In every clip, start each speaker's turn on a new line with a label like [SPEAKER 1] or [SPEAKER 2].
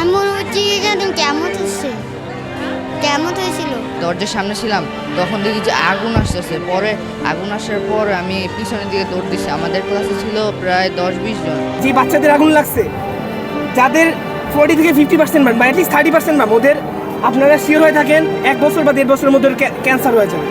[SPEAKER 1] আমি মনে হচ্ছে এখানে কেমন হয়েছিল।
[SPEAKER 2] দরজার সামনে ছিলাম, তখন দেখি যে আগুন আসতেছে। পরে আগুন আসার পর আমি পিছনের দিকে দৌড় দিচ্ছি। আমাদের ক্লাসে ছিল প্রায় 10-20 জন।
[SPEAKER 3] যে বাচ্চাদের আগুন লাগছে, যাদের 40 থেকে 50% বা অ্যাটলিস্ট 30% ওদের আপনারা শিওর হয়ে থাকেন 1 বছর বা 1.5 বছরের মধ্যে ক্যান্সার হয়ে যাবে।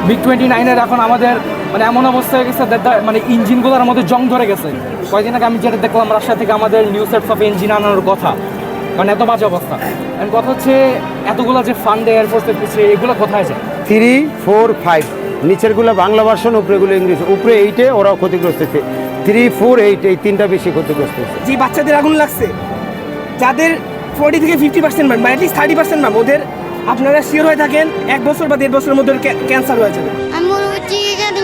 [SPEAKER 3] MiG-29 এখন আমাদের মানে এমন অবস্থা হয়ে গেছে, মানে ইঞ্জিনগুলোর মধ্যে জং ধরে গেছে। কয়েকদিন আগে আমি যেটা দেখলাম, রাশিয়া থেকে আমাদের নিউ সেটস অফ ইঞ্জিন আনানোর কথা, কারণ এত বাজে অবস্থা। আর কথা হচ্ছে এতগুলো যে ফান্ড এয়ারফোর্সের পিছিয়ে, এগুলো কোথায় যায়?
[SPEAKER 4] 3, 4, 5 নিচেরগুলো বাংলা ভার্সন, উপরেগুলো ইংলিশ। উপরে 8-এ ওরাও ক্ষতিগ্রস্ত হচ্ছে। 3, 4, 8 এই তিনটা বেশি ক্ষতিগ্রস্ত হচ্ছে।
[SPEAKER 3] যে বাচ্চাদের আগুন লাগছে, যাদের 40 থেকে 50% বা অ্যাটলিস্ট 30% ওদের আপনারা শিওর হয়ে থাকেন 1 বছর বা 1.5 বছরের মধ্যে ক্যান্সার হয়ে যাবে।
[SPEAKER 1] আমি মনে হচ্ছে এখানে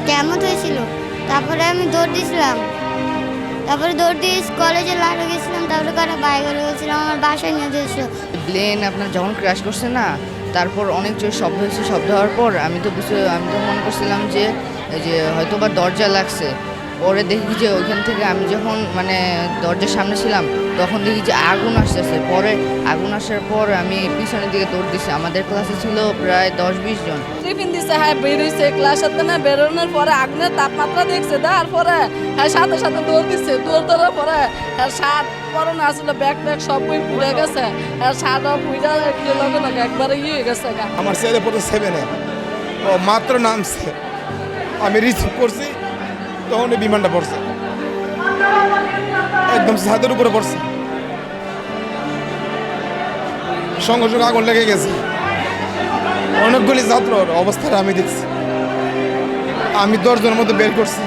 [SPEAKER 1] কেমন হয়েছিল। তারপরে আমি দৌড় দিয়েছিলাম, তারপরে দৌড় দিয়ে কলেজে লাড়ে গেছিলাম, তারপরে কারো বাইরে গেছিলাম, আমার বাসায় নিয়ে দিয়েছিল।
[SPEAKER 2] প্লেন আপনার যখন ক্র্যাশ করছে না, তারপর অনেক জোর শব্দ হয়েছে। শব্দ হওয়ার পর আমি তো মনে করছিলাম যে হয়তো বা দরজা লাগছে। পরে দেখি যে ওইখান থেকে আমি যখন মানে দরজার সামনে ছিলাম, তখন দেখি যে আগুন আসতেছে। পরে আগুন আসার পর আমি পিছনের দিকে দৌড় দিচ্ছি। আমাদের ক্লাসে ছিল প্রায় 10-20 জন।
[SPEAKER 5] টিফিন দিচ্ছে, হ্যাঁ বেরোইছে ক্লাসের না, বেরোনোর পরে আগুনের তাপমাত্রা দেখছে, তারপরে হ্যাঁ সাথে সাথে দৌড় দিচ্ছে। দৌড় দেওয়ার পরে হ্যাঁ শার্ট পরনে আসলে ব্যাগ সব বই পুড়ে গেছে। হ্যাঁ শার্টও পুড়ে লগে লগে একবারে হয়ে গেছে।
[SPEAKER 6] আমার ছেলে পড়ে 7-এ, ও মাত্র নামছে, আমি রিসিভ করছি, তখন বিমানটা পড়ছে একদম ছাদের উপরে পড়ছে। সঙ্গে সঙ্গে আগুন লেগে গেছে। অনেকগুলি ছাত্র অবস্থাটা আমি দেখছি। আমি 10 জনের মধ্যে বের করছি।